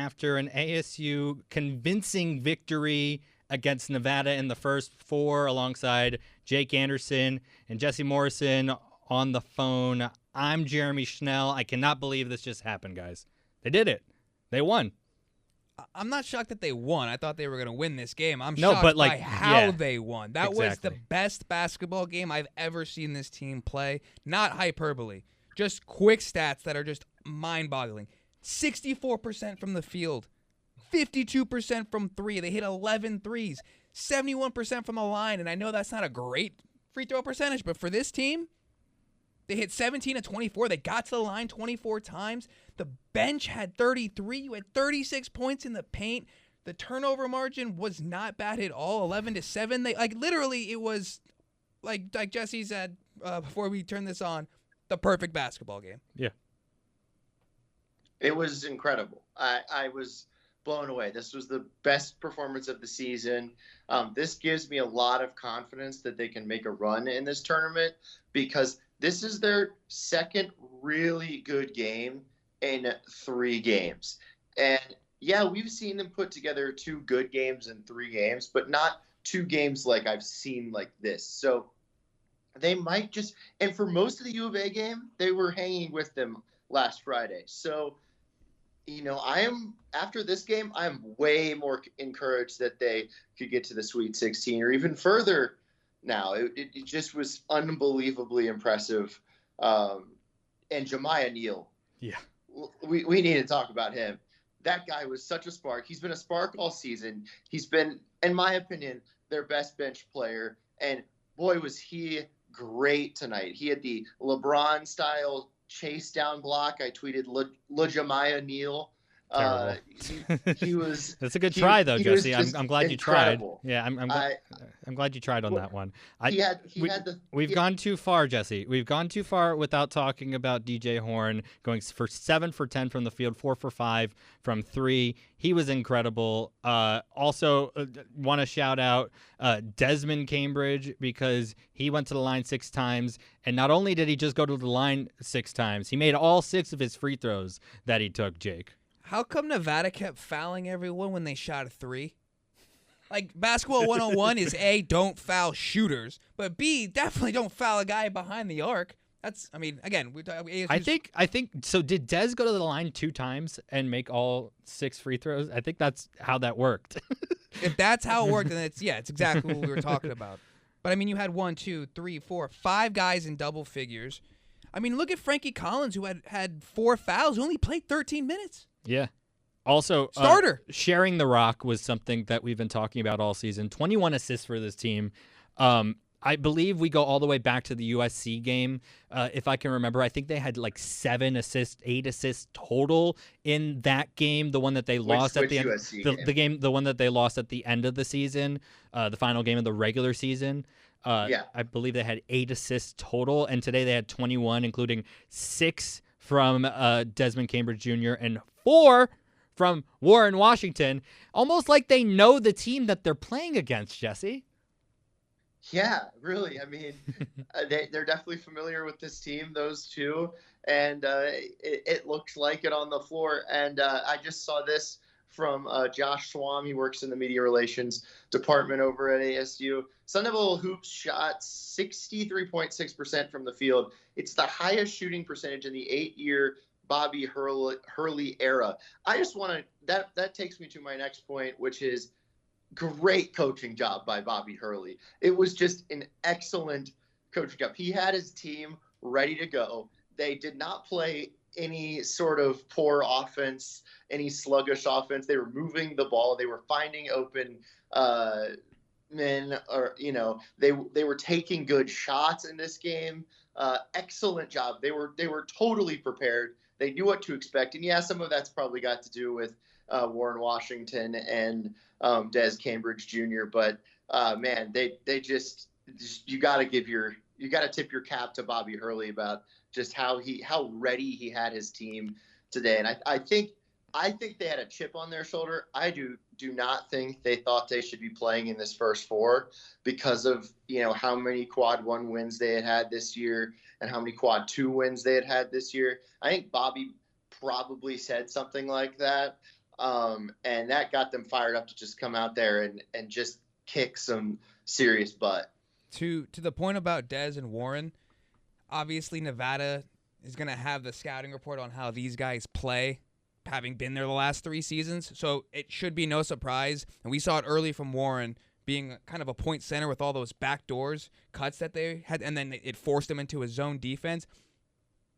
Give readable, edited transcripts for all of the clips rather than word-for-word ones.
after an ASU convincing victory against Nevada in the first 4 alongside Jake Anderson and Jesse Morrison on the phone. I'm Jeremy Schnell. I cannot believe this just happened, guys. They did it. They won. I'm not shocked that they won. I thought they were going to win this game. I'm shocked by how they won. That was the best basketball game I've ever seen this team play. Not hyperbole. Just quick stats that are just mind-boggling. 64% from the field. 52% from 3. They hit 11 threes. 71% from the line. And I know that's not a great free throw percentage, but for this team, they hit 17 of 24. They got to the line 24 times. The bench had 33. You had 36 points in the paint. The turnover margin was not bad at all, 11-7. They literally it was like Jesse said before we turned this on, the perfect basketball game. Yeah. It was incredible. I was blown away. This was the best performance of the season. This gives me a lot of confidence that they can make a run in this tournament because this is their second really good game in 3 games. And yeah, we've seen them put together 2 good games in 3 games, but not 2 games like I've seen like this. So they might just, and for most of the U of A game, they were hanging with them last Friday. So, after this game, I'm way more encouraged that they could get to the Sweet 16 or even further now. It just was unbelievably impressive. And Jemiah Neal. Yeah. We need to talk about him. That guy was such a spark. He's been a spark all season. He's been, in my opinion, their best bench player. And boy, was he great tonight. He had the LeBron-style chase down block. I tweeted Jemiah Neal. He was. That's a good try, though, Jesse. I'm glad incredible. you tried. Yeah, I'm glad you tried on that one. We've gone too far, Jesse. We've gone too far without talking about DJ Horn going for 7 for 10 from the field, 4 for 5 from 3. He was incredible. Also, want to shout out Desmond Cambridge because he went to the line 6 times, and not only did he just go to the line 6 times, he made all 6 of his free throws that he took. Jake. How come Nevada kept fouling everyone when they shot a 3? Like, basketball 101 is A, don't foul shooters, but B, definitely don't foul a guy behind the arc. That's, again, I think so. Did Dez go to the line 2 times and make all 6 free throws? I think that's how that worked. If that's how it worked, then it's exactly what we were talking about. But you had 1, 2, 3, 4, 5 guys in double figures. Look at Frankie Collins, who had 4 fouls, who only played 13 minutes. Yeah. Also, starter sharing the rock was something that we've been talking about all season. 21 assists for this team. I believe we go all the way back to the USC game. If I can remember, I think they had 7 assists, 8 assists total in that game. The one that they lost at the end, the one that they lost at the end of the season, the final game of the regular season. I believe they had 8 assists total, and today they had 21, including 6 from Desmond Cambridge Jr. and 4 from Warren Washington. Almost like they know the team that they're playing against, Jesse. Yeah, really. They're definitely familiar with this team, those 2, and it looked like it on the floor. And I just saw this from Josh Swam. He works in the media relations department over at ASU. Sun Devil Hoops shot 63.6% from the field. It's the highest shooting percentage in the 8-year Bobby Hurley era. I just want to that takes me to my next point, which is great coaching job by Bobby Hurley. It was just an excellent coaching job. He had his team ready to go. They did not play any sort of poor offense, any sluggish offense. They were moving the ball. They were finding open men, or they were taking good shots in this game. Excellent job. They were totally prepared. They knew what to expect. And yeah, some of that's probably got to do with Warren Washington and Des Cambridge Jr. But man, they just you got to tip your cap to Bobby Hurley about just how ready he had his team today. And I think they had a chip on their shoulder. I do not think they thought they should be playing in this first 4 because of how many quad 1 wins they had this year and how many quad 2 wins they had this year. I think Bobby probably said something like that. And that got them fired up to just come out there and just kick some serious butt. To the point about Dez and Warren, obviously Nevada is going to have the scouting report on how these guys play, having been there the last 3 seasons. So it should be no surprise. And we saw it early from Warren being kind of a point center with all those backdoors cuts that they had, and then it forced them into a zone defense.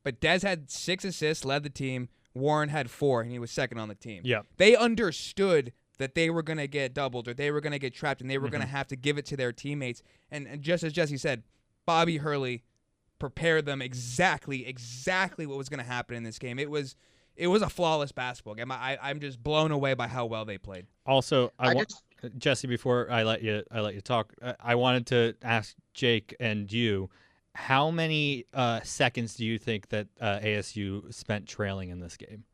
But Dez had 6 assists, led the team. Warren had 4, and he was second on the team. Yeah. They understood that they were going to get doubled or they were going to get trapped, and they were going to have to give it to their teammates. And just as Jesse said, Bobby Hurley prepared them exactly what was going to happen in this game. It was a flawless basketball game. I'm just blown away by how well they played. Also, Jesse, before I let you talk, I wanted to ask Jake and you, how many seconds do you think that ASU spent trailing in this game?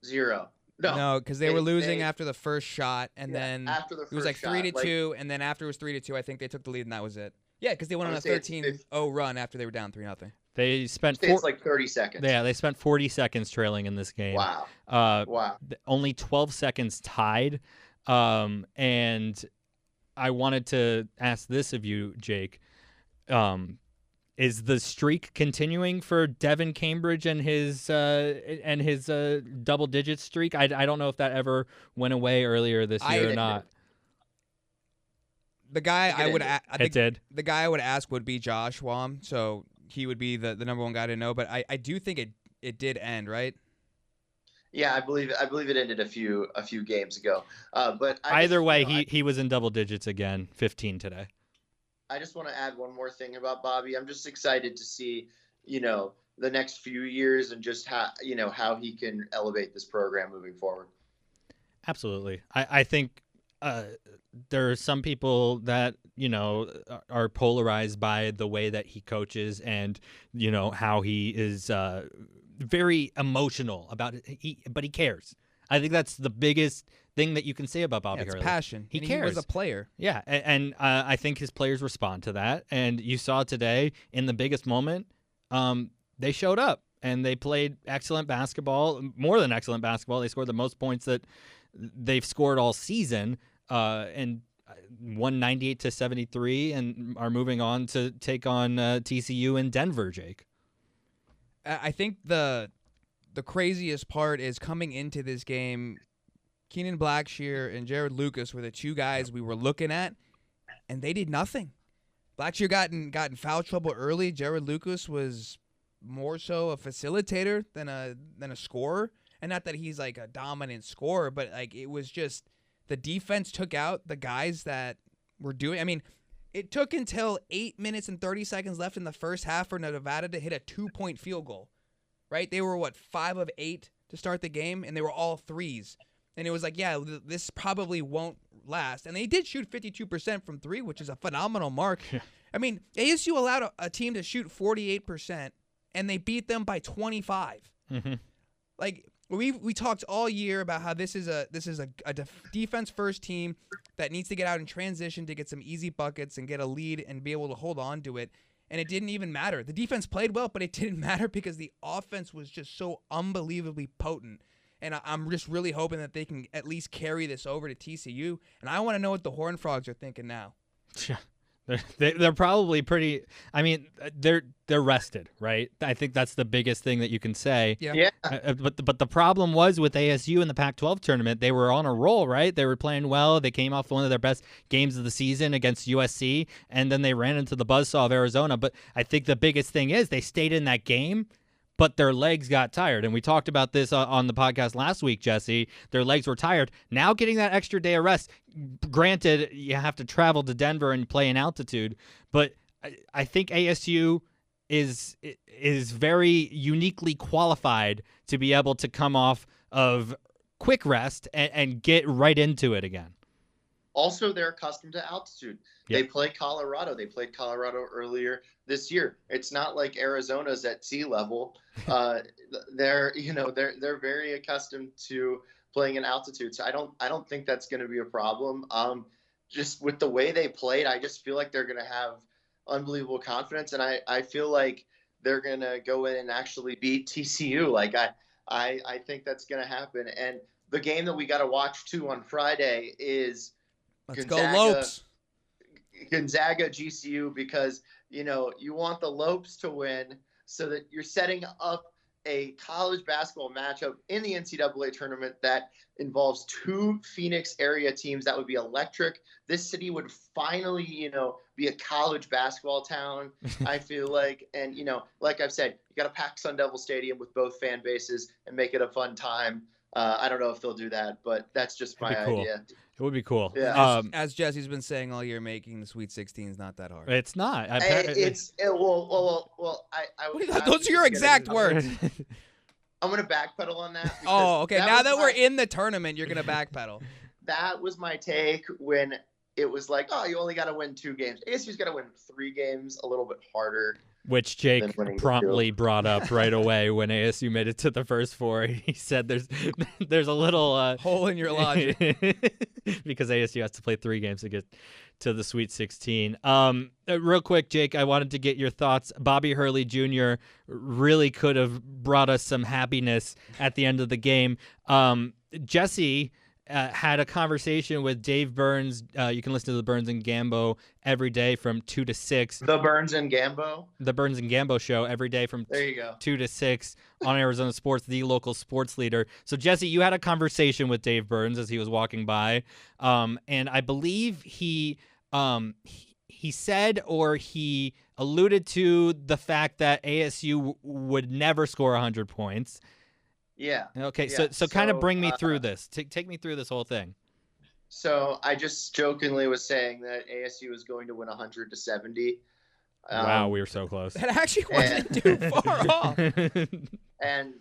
0. No, because they were losing after the first shot, and then after the first it was like 3-2, and then after it was 3-2, I think they took the lead, and that was it. Yeah, because they went on a 13-0 run after they were down 3-0. They spent it's like 30 seconds. Yeah, they spent 40 seconds trailing in this game. Wow. Wow. Only 12 seconds tied. And I wanted to ask this of you, Jake. Is the streak continuing for Devin Cambridge and his double-digit streak? I don't know if that ever went away earlier this year or not. The guy the guy I would ask would be Josh Wam, so he would be the number one guy to know. But I do think it did end, right? Yeah, I believe it ended a few games ago. But either way, he was in double digits again, 15 today. I just want to add one more thing about Bobby. I'm just excited to see, the next few years and just how he can elevate this program moving forward. Absolutely. I think there are some people that, are polarized by the way that he coaches and, how he is very emotional about it. But he cares. I think that's the biggest thing that you can say about Bobby Hurley. It's passion. He cares. He was a player. Yeah, and I think his players respond to that. And you saw today in the biggest moment, they showed up and they played excellent basketball, more than excellent basketball. They scored the most points that they've scored all season, and won 98-73, and are moving on to take on TCU in Denver. Jake, I think the craziest part is coming into this game, Keenan Blackshear and Jared Lucas were the 2 guys we were looking at, and they did nothing. Blackshear got in foul trouble early. Jared Lucas was more so a facilitator than a scorer. And not that he's like a dominant scorer, but like it was just the defense took out the guys that were doing. I mean, it took until 8 minutes and 30 seconds left in the first half for Nevada to hit a 2-point field goal. Right? They were 5 of 8 to start the game, and they were all threes. And it was like, yeah, this probably won't last. And they did shoot 52% from 3, which is a phenomenal mark. I mean, ASU allowed a team to shoot 48%, and they beat them by 25. Mm-hmm. Like we talked all year about how this is a defense first team that needs to get out in transition to get some easy buckets and get a lead and be able to hold on to it. And it didn't even matter. The defense played well, but it didn't matter because the offense was just so unbelievably potent. And I'm just really hoping that they can at least carry this over to TCU. And I want to know what the Horned Frogs are thinking now. Yeah. They're probably pretty. I mean, they're rested, right? I think that's the biggest thing that you can say. Yeah. But the problem was with ASU in the Pac-12 tournament, they were on a roll, right? They were playing well. They came off one of their best games of the season against USC, and then they ran into the buzzsaw of Arizona. But I think the biggest thing is they stayed in that game, but their legs got tired. And we talked about this on the podcast last week, Jesse. Their legs were tired. Now getting that extra day of rest, granted, you have to travel to Denver and play in altitude, but I think ASU is very uniquely qualified to be able to come off of quick rest and get right into it again. Also, they're accustomed to altitude. Yep. They play Colorado. They played Colorado earlier this year. It's not like Arizona's at sea level. They're very accustomed to playing in altitude. So I don't think that's going to be a problem. Just with the way they played, I just feel like they're going to have unbelievable confidence, and I feel like they're going to go in and actually beat TCU. Like I think that's going to happen. And the game that we got to watch too on Friday is Let's go Lopes. Gonzaga GCU, because you want the Lopes to win so that you're setting up a college basketball matchup in the NCAA tournament that involves two Phoenix area teams. That would be electric. This city would finally, be a college basketball town, I feel like. And, like I've said, you got to pack Sun Devil Stadium with both fan bases and make it a fun time. I don't know if they'll do that, but that's just my idea. It would be cool. Yeah. As Jesse's been saying all year, making the Sweet 16 is not that hard. It's not. Those are your exact words. I'm going to backpedal on that. Oh, okay. Now that we're in the tournament, you're going to backpedal. That was my take when it was like, oh, you only got to win 2 games. ASU's got to win 3 games, a little bit harder. Which Jake promptly brought up right away when ASU made it to the first 4. He said there's a little hole in your logic because ASU has to play 3 games to get to the Sweet 16. Real quick, Jake, I wanted to get your thoughts. Bobby Hurley Jr. really could have brought us some happiness at the end of the game. Jesse had a conversation with Dave Burns. You can listen to the Burns and Gambo every day from 2 to 6. The Burns and Gambo? The Burns and Gambo show every day from 2 to 6 on Arizona Sports, the local sports leader. So, Jesse, you had a conversation with Dave Burns as he was walking by, and I believe he said, or he alluded to, the fact that ASU would never score 100 points. Yeah. Okay, yeah. So kind of bring me through this. Take me through this whole thing. So I just jokingly was saying that ASU was going to win 100-70. Wow, we were so close. That actually wasn't too far off. And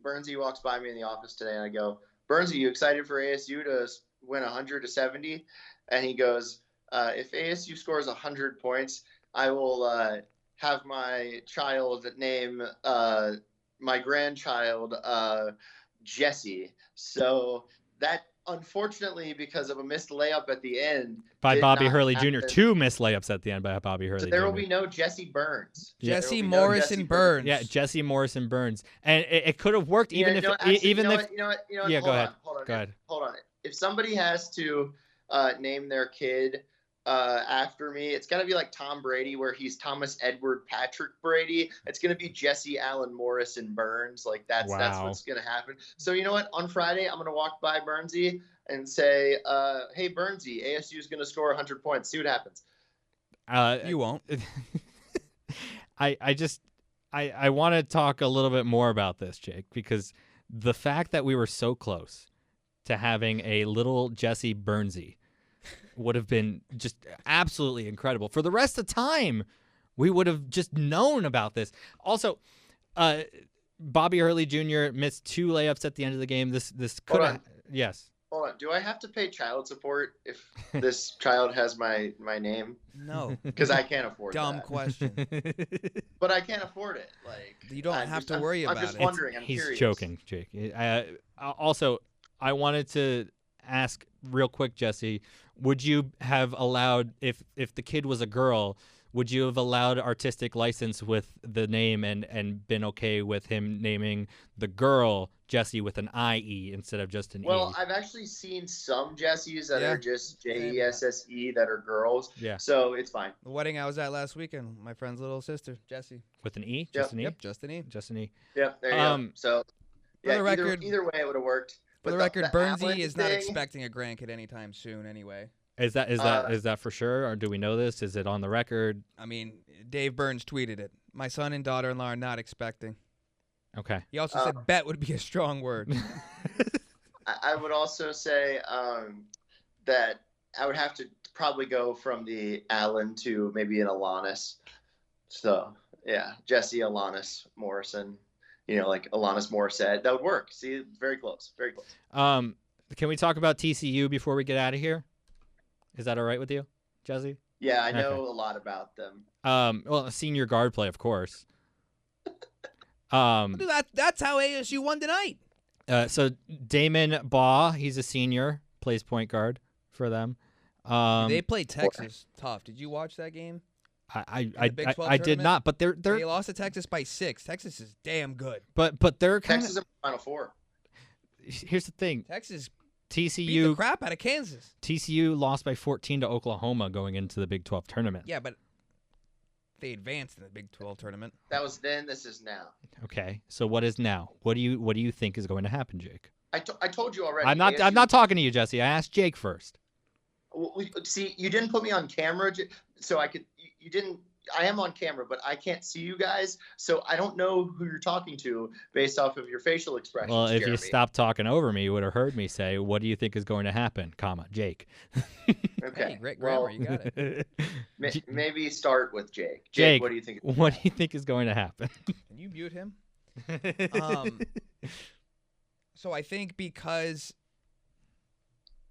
Burnsy walks by me in the office today, and I go, Burnsy, you excited for ASU to win 100-70? And he goes, if ASU scores 100 points, I will have my child name my grandchild Jesse. So that, unfortunately, because of a missed layup at the end by Bobby Hurley Jr., 2 missed layups at the end by Bobby Hurley. So there Jr. will be no Jesse Burns. Jesse Morrison Burns. Yeah, Jesse Morrison Burns, and it could have worked even if Go ahead. Hold on. If somebody has to name their kid after me, it's got to be like Tom Brady, where he's Thomas Edward Patrick Brady. It's going to be Jesse Allen Morrison Burns. Like that's what's going to happen. So you know what? On Friday, I'm going to walk by Burnsy and say, hey, Burnsy, ASU is going to score 100 points. See what happens. You won't. I want to talk a little bit more about this, Jake, because the fact that we were so close to having a little Jesse Burnsy would have been just absolutely incredible. For the rest of the time, we would have just known about this. Also, Bobby Hurley Jr. missed 2 layups at the end of the game. This could have... Yes. Hold on. Do I have to pay child support if this child has my name? No. Because I can't afford Dumb that. question. But I can't afford it. Like, you don't have to worry about it. I'm just wondering. He's curious. joking, Jake. Also, I wanted to ask real quick, Jesse, would you have allowed, if the kid was a girl, would you have allowed artistic license with the name and been okay with him naming the girl Jesse with an IE instead of just an E? Well, I've actually seen some Jessies that are just Jesse that are girls. Yeah. So it's fine. The wedding I was at last weekend, my friend's little sister, Jessie. With an E? Yep. Just an E? Yep, just an E. Just an E. Yep, there you go. So, yeah, either way it would have worked. For the record, Burnsy is not expecting a grandkid anytime soon anyway. Is that for sure, or do we know this? Is it on the record? I mean, Dave Burns tweeted it. My son and daughter-in-law are not expecting. Okay. He also said bet would be a strong word. I would also say that I would have to probably go from the Allen to maybe an Alanis. So, yeah, Jesse Alanis Morrison. Like Alanis Morissette. That would work. See, very close. Very close. Can we talk about TCU before we get out of here? Is that all right with you, Jesse? Yeah, I know a lot about them. Well, senior guard play, of course. That's how ASU won tonight. So Damon Baugh, he's a senior, plays point guard for them. They played Texas tough. Did you watch that game? I did not, but they lost to Texas by 6. Texas is damn good. But they're kind Texas in Final Four. here's the thing. Texas TCU beat the crap out of Kansas. TCU lost by 14 to Oklahoma going into the Big 12 tournament. Yeah, but they advanced in the Big 12 tournament. That was then. This is now. Okay, so what is now? What do you think is going to happen, Jake? I told you already. I'm not talking to you, Jesse. I asked Jake first. See, you didn't put me on camera, so I could. You didn't. I am on camera, but I can't see you guys, so I don't know who you're talking to based off of your facial expressions. Well, if Jeremy. you stopped talking over me, you would have heard me say, "What do you think is going to happen?" Jake. Okay, hey, great grammar, you got it. Maybe start with Jake. Jake, what do you think? What do you think is going to happen? Can you mute him? So I think because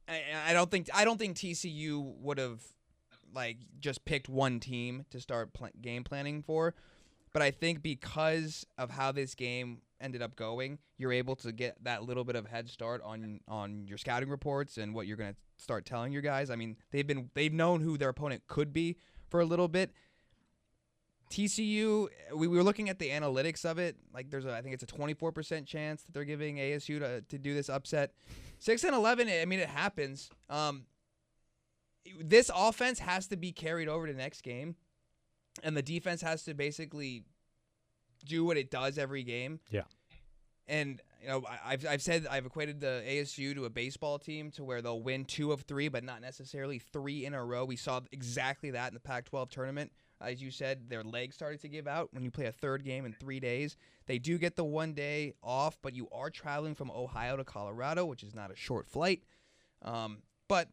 I don't think TCU would have just picked one team to start game planning for, but I think because of how this game ended up going, you're able to get that little bit of head start on your scouting reports and what you're going to start telling your guys. I mean, they've known who their opponent could be for a little bit. TCU, we were looking at the analytics of it. I think it's a 24% chance that they're giving ASU to do this upset. 6-11. I mean, it happens. This offense has to be carried over to the next game, and the defense has to basically do what it does every game. Yeah. And I've said I've equated the ASU to a baseball team to where they'll win 2 of 3, but not necessarily 3 in a row. We saw exactly that in the Pac-12 tournament. As you said, their legs started to give out when you play a third game in 3 days. They do get the 1 day off, but you are traveling from Ohio to Colorado, which is not a short flight. But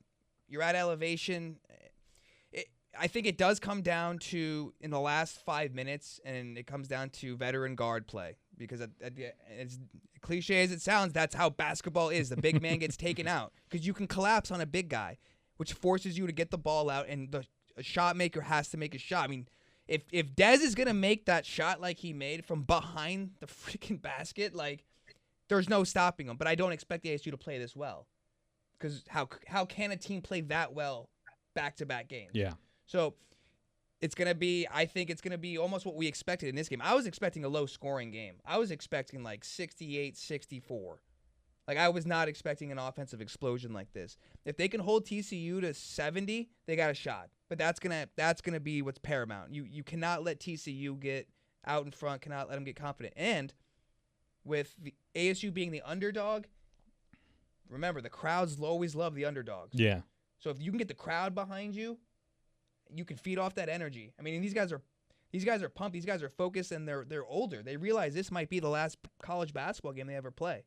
you're at elevation. I think it does come down to, in the last 5 minutes, and it comes down to veteran guard play. Because as cliche as it sounds, that's how basketball is. The big man gets taken out because you can collapse on a big guy, which forces you to get the ball out, and a shot maker has to make a shot. I mean, if Dez is going to make that shot like he made from behind the freaking basket, there's no stopping him. But I don't expect the ASU to play this well. Because how can a team play that well back-to-back games? Yeah. So I think it's going to be almost what we expected in this game. I was expecting a low-scoring game. I was expecting 68-64. I was not expecting an offensive explosion like this. If they can hold TCU to 70, they got a shot. But that's gonna be what's paramount. You cannot let TCU get out in front, cannot let them get confident. And with the ASU being the underdog, remember, the crowds always love the underdogs. Yeah. So if you can get the crowd behind you, you can feed off that energy. I mean, these guys are pumped. These guys are focused, and they're older. They realize this might be the last college basketball game they ever play.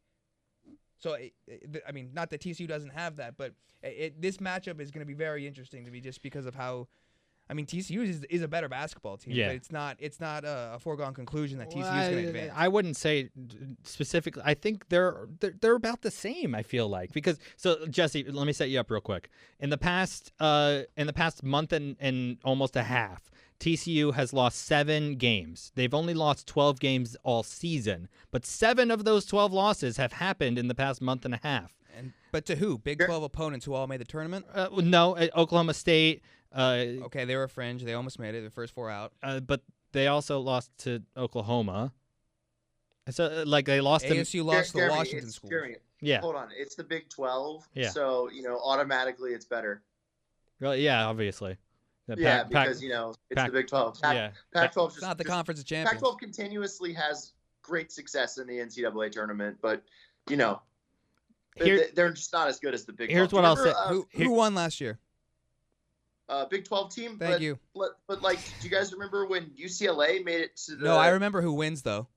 So, I mean, not that TCU doesn't have that, but this matchup is going to be very interesting to me just because of how. I mean, TCU is a better basketball team, yeah. But it's not a foregone conclusion that TCU is going to advance. I wouldn't say specifically. I think they're about the same. I feel like so Jesse, let me set you up real quick. In the past month and almost a half, TCU has lost 7 games. They've only lost 12 games all season, but 7 of those 12 losses have happened in the past month and a half. But to who? Big 12 opponents who all made the tournament? No, Oklahoma State. Okay, they were a fringe. They almost made it. The first 4 out. But they also lost to Oklahoma. So, they lost to ASU lost to Washington school. Yeah. Hold on. It's the Big 12. Yeah. So, automatically it's better. Well, yeah, obviously. Because, it's the Big 12. Pac-12 it's not the conference of champions. Pac-12 continuously has great success in the NCAA tournament, but, they're just not as good as the Big 12. Here's what I'll say. Who won last year? Big 12 team. Thank you. But do you guys remember when UCLA made it to the... No, I remember who wins, though.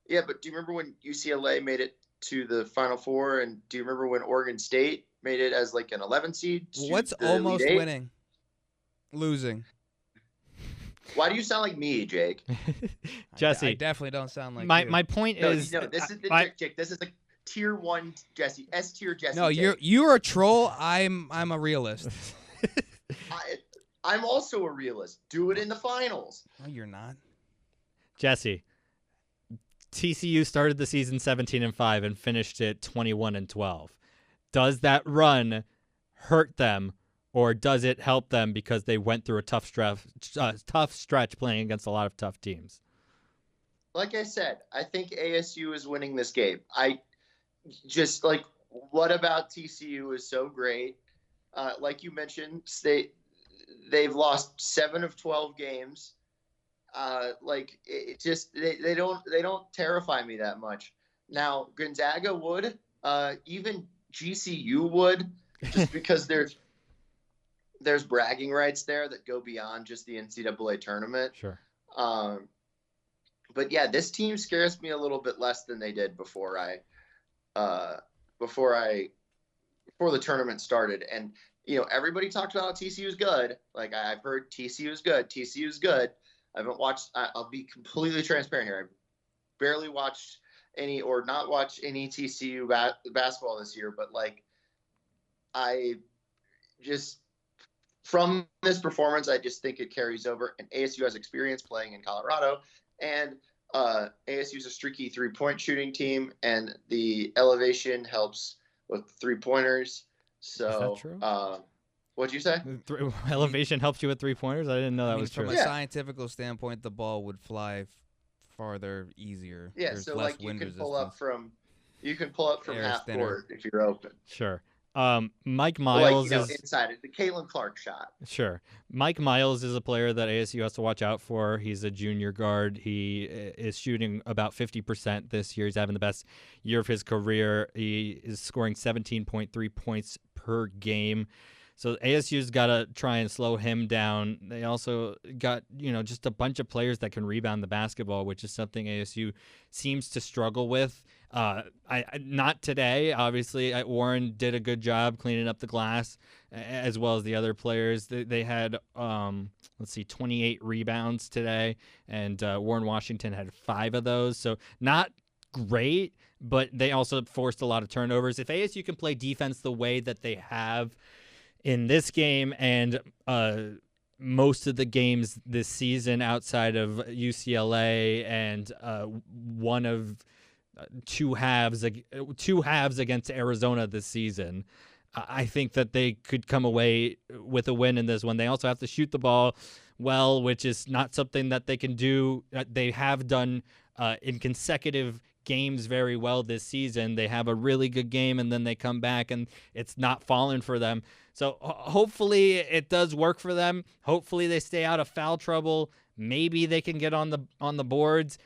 Yeah, but do you remember when UCLA made it to the Final Four, and do you remember when Oregon State made it as an 11 seed? What's almost winning? Losing. Why do you sound like me, Jake? Jesse. I definitely don't sound like you. My point is... No, this is Jake. This is tier 1 Jesse. S tier Jesse. No, you're a troll. I'm a realist. I'm also a realist. Do it in the finals. No, you're not. Jesse. TCU started the season 17-5 and finished it 21-12. Does that run hurt them, or does it help them because they went through a tough stretch playing against a lot of tough teams? Like I said, I think ASU is winning this game. just like, what about TCU is so great? Like you mentioned, they've lost 7 of 12 games. Like it just they don't terrify me that much. Now Gonzaga would, even GCU would, just because there's bragging rights there that go beyond just the NCAA tournament. Sure. But yeah, this team scares me a little bit less than they did before the tournament started. And everybody talked about how TCU is good. Like I've heard TCU is good. TCU is good. I haven't watched. I'll be completely transparent here. I barely watched any or not watched any TCU basketball this year. But like, I just from this performance, I just think it carries over. And ASU has experience playing in Colorado, and ASU is a streaky 3-point shooting team, and the elevation helps with 3-pointers. So, is that true? What'd you say? Elevation helps you with 3-pointers? I didn't know that was true. From a scientific standpoint, the ball would fly farther, easier. Yeah, There's so less like you wind can resistance. pull up from half court if you're open. Sure. Mike Miles is inside it. The Caitlin Clark shot. Sure. Mike Miles is a player that ASU has to watch out for. He's a junior guard. He is shooting about 50% this year. He's having the best year of his career. He is scoring 17.3 points per game. So ASU's got to try and slow him down. They also got, just a bunch of players that can rebound the basketball, which is something ASU seems to struggle with. Not today, obviously. Warren did a good job cleaning up the glass, as well as the other players. They had, 28 rebounds today, and Warren Washington had 5 of those. So not great, but they also forced a lot of turnovers. If ASU can play defense the way that they have in this game and most of the games this season outside of UCLA and one of two halves against Arizona this season, I think that they could come away with a win in this one. They also have to shoot the ball well, which is not something that they can do. They have done in consecutive games very well this season. They have a really good game and then they come back and it's not falling for them. So hopefully it does work for them. Hopefully they stay out of foul trouble. Maybe they can get on the boards.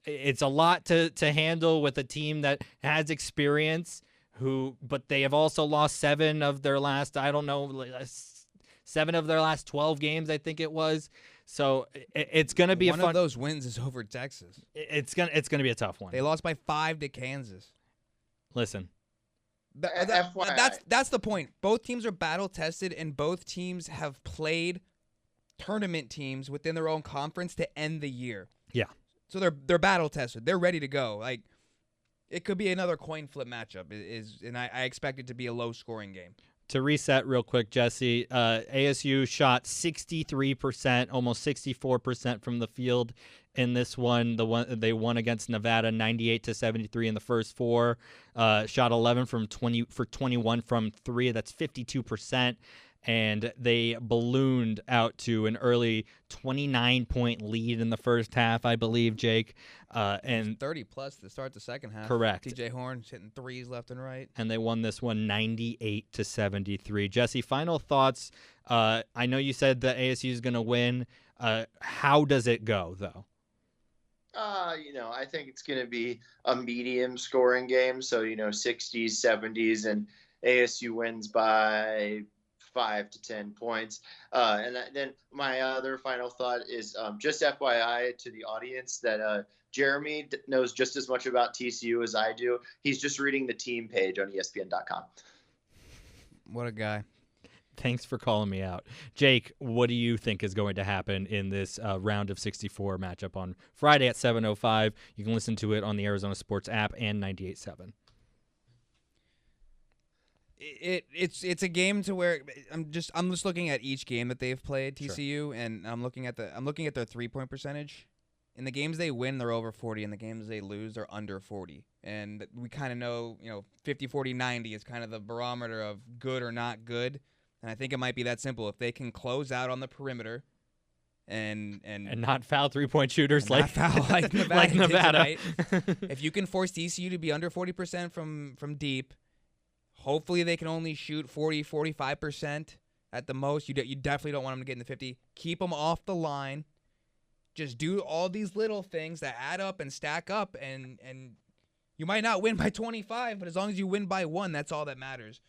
It's a lot to handle with a team that has experience, but they have also lost 7 of their last 12 games, I think it was. So it's going to be one of those wins is over Texas. It's gonna be a tough one. They lost by 5 to Kansas. Listen, that's the point. Both teams are battle tested, and both teams have played tournament teams within their own conference to end the year. Yeah. So they're battle tested. They're ready to go. Like it could be another coin flip matchup. And I expect it to be a low scoring game. To reset real quick, Jesse, ASU shot 63%, almost 64% from the field in this one. They won against Nevada 98-73 in the first 4. Shot 11 for 21 from 3. That's 52%. And they ballooned out to an early 29-point lead in the first half, I believe, Jake. And 30-plus to start the second half. Correct. TJ Horn's hitting threes left and right. And they won this one 98-73. Jesse, final thoughts. I know you said that ASU is going to win. How does it go, though? I think it's going to be a medium scoring game. So, 60s, 70s, and ASU wins by 5 to 10 points. And then my other final thought is just FYI to the audience that Jeremy knows just as much about TCU as I do. He's just reading the team page on ESPN.com. What a guy. Thanks for calling me out. Jake, what do you think is going to happen in this round of 64 matchup on Friday at 7:05? You can listen to it on the Arizona Sports app and 98.7. It's a game to where I'm just looking at each game that they've played, TCU, sure. And I'm looking at their 3-point percentage. In the games they win, they're over 40. In the games they lose, they're under 40. And we kind of know, 50, 40, 90 is kind of the barometer of good or not good. And I think it might be that simple. If they can close out on the perimeter and not foul 3-point shooters like Nevada. like Nevada. If you can force TCU to be under 40% from deep, hopefully they can only shoot 40-45% at the most. You definitely don't want them to get in the 50. Keep them off the line. Just do all these little things that add up and stack up, and you might not win by 25, but as long as you win by 1, that's all that matters.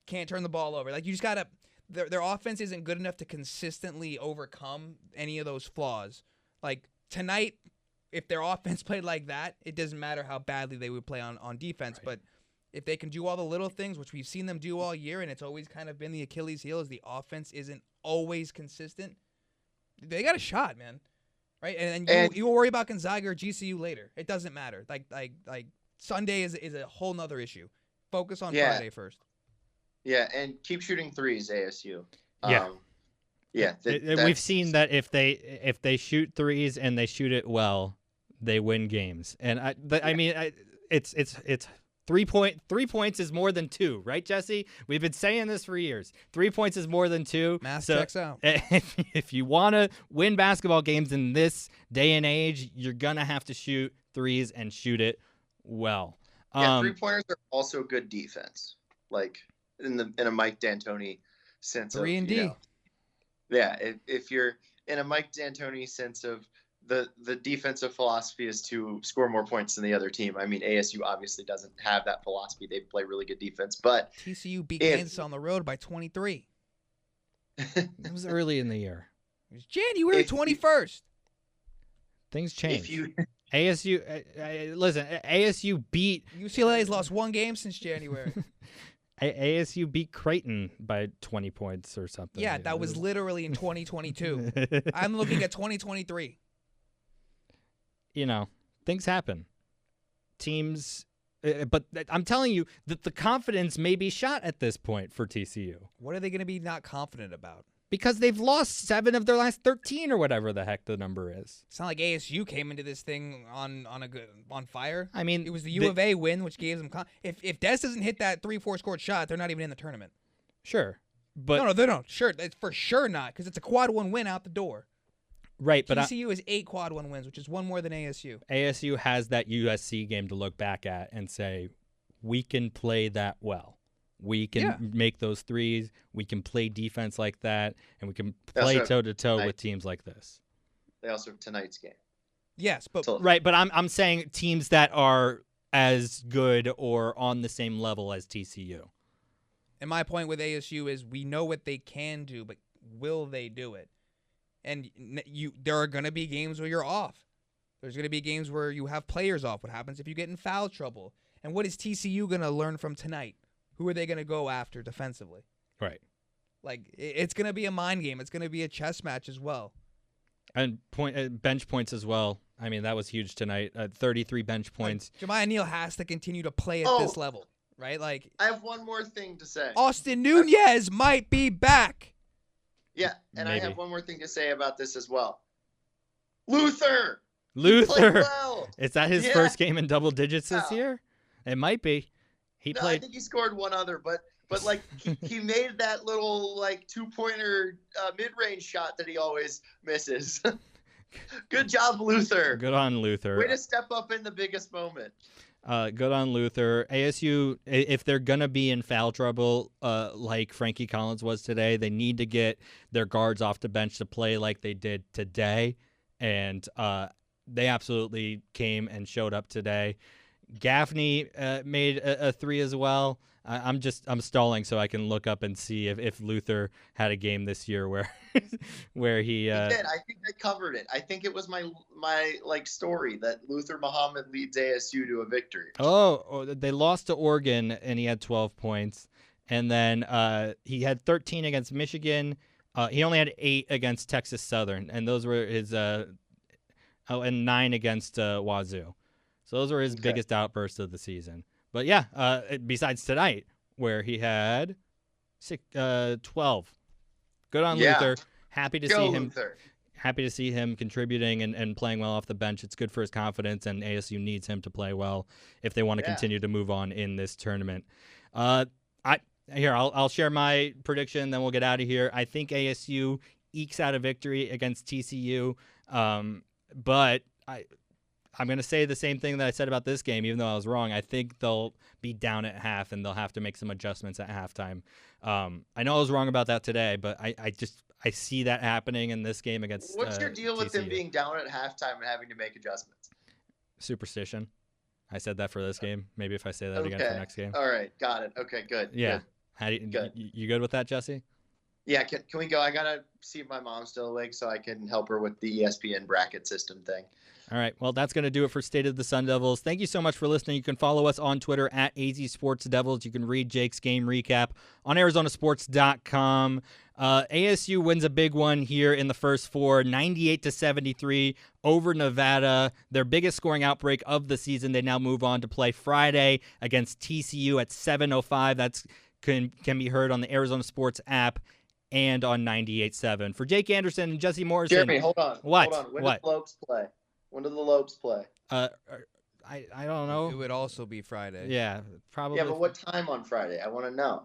Can't turn the ball over. Like, you just gotta. Their offense isn't good enough to consistently overcome any of those flaws. Like tonight, if their offense played like that, it doesn't matter how badly they would play on defense. Right. But if they can do all the little things, which we've seen them do all year, and it's always kind of been the Achilles heel, is the offense isn't always consistent, they got a shot, man. Right? And you will worry about Gonzaga or GCU later. It doesn't matter. Like Sunday is a whole nother issue. Focus on Friday first. Yeah, and keep shooting threes, ASU. We've seen that if they shoot threes and they shoot it well, they win games. And it's 3 points is more than 2, right, Jesse? We've been saying this for years. 3 points is more than 2. Math checks out. If you want to win basketball games in this day and age, you're gonna have to shoot threes and shoot it well. 3-pointers are also good defense. Like in a Mike D'Antoni sense 3 and D. If you're in a Mike D'Antoni sense of the defensive philosophy is to score more points than the other team. I mean, ASU obviously doesn't have that philosophy. They play really good defense, but TCU beat Kansas on the road by 23. It was early in the year. It was January 21st. Things change. ASU, listen, ASU beat UCLA's lost 1 game since January. ASU beat Creighton by 20 points or something. Yeah, that was literally in 2022. I'm looking at 2023. Things happen. Teams, but I'm telling you that the confidence may be shot at this point for TCU. What are they going to be not confident about? Because they've lost 7 of their last 13 or whatever the heck the number is. It's not like ASU came into this thing on fire. I mean, it was the U of A win, which gave them. If Des doesn't hit that 3-4 scored shot, they're not even in the tournament. Sure, but no, they don't. Sure, it's for sure not, because it's a quad 1 win out the door. Right, but TCU is 8 quad 1 wins, which is 1 more than ASU. ASU has that USC game to look back at and say, we can play that well. We can make those threes. We can play defense like that, and we can play toe-to-toe with teams like this. They also have tonight's game. Yes, but right. But I'm saying teams that are as good or on the same level as TCU. And my point with ASU is we know what they can do, but will they do it? And there are going to be games where you're off. There's going to be games where you have players off. What happens if you get in foul trouble? And what is TCU going to learn from tonight? Who are they going to go after defensively? Right. Like, it's going to be a mind game. It's going to be a chess match as well. And bench points as well. I mean, that was huge tonight. 33 bench points. Jemiah Neal has to continue to play at this level, right? Like, I have one more thing to say. Austin Nunez might be back. Yeah, and maybe. I have one more thing to say about this as well. Luther! Well. Is that his first game in double digits this year? It might be. I think he scored one other, but like he made that little like 2-pointer mid-range shot that he always misses. Good job, Luther. Good on Luther. Way to step up in the biggest moment. Good on Luther. ASU, if they're going to be in foul trouble like Frankie Collins was today, they need to get their guards off the bench to play like they did today. And they absolutely came and showed up today. Gaffney made a 3 as well. I'm stalling so I can look up and see if Luther had a game this year where he did. I think I covered it. I think it was my story that Luther Muhammad leads ASU to a victory. Oh, they lost to Oregon and he had 12 points, and then he had 13 against Michigan. He only had 8 against Texas Southern, and those were his and 9 against Wazoo. So those were his biggest outbursts of the season. But yeah, besides tonight, where he had 12. Good on Luther. Happy to see him. Luther. Happy to see him contributing and playing well off the bench. It's good for his confidence, and ASU needs him to play well if they want to continue to move on in this tournament. I'll share my prediction, then we'll get out of here. I think ASU ekes out a victory against TCU. But I'm going to say the same thing that I said about this game, even though I was wrong. I think they'll be down at half, and they'll have to make some adjustments at halftime. I know I was wrong about that today, but I see that happening in this game against What's your deal with TCU. them being down at halftime and having to make adjustments? Superstition. I said that for this game. Maybe if I say that again for next game. All right. Got it. Okay, good. Yeah. Good. Good. You good with that, Jesse? Yeah, can we go? I got to see if my mom's still awake so I can help her with the ESPN bracket system thing. All right. Well, that's going to do it for State of the Sun Devils. Thank you so much for listening. You can follow us on Twitter at AZ Sports Devils. You can read Jake's game recap on ArizonaSports.com. ASU wins a big one here in the first four, 98-73 over Nevada. Their biggest scoring outbreak of the season. They now move on to play Friday against TCU at 7:05. That's can be heard on the Arizona Sports app and on 98.7. For Jake Anderson and Jesse Morrison. Jeremy, hold on. What? Hold on. When what? do the Lopes play? When do the Lopes play? I don't know. It would also be Friday. Yeah, probably. Yeah, but what time on Friday? I want to know.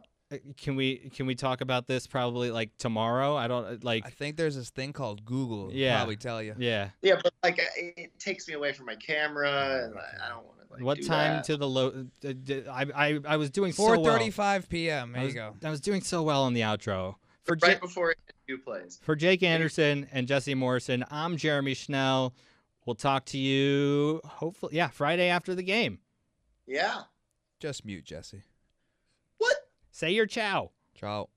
Can we talk about this probably like tomorrow? I think there's this thing called Google. Yeah. Probably tell you. Yeah. Yeah, but like it takes me away from my camera, and I don't want to. What do time that. to the low? I was doing so well. 4:35 p.m. There you go. I was doing so well on the outro. Right before ASU plays. For Jake Anderson and Jesse Morrison, I'm Jeremy Schnell. We'll talk to you hopefully, Friday after the game. Yeah. Just mute Jesse. What? Say your ciao. Ciao.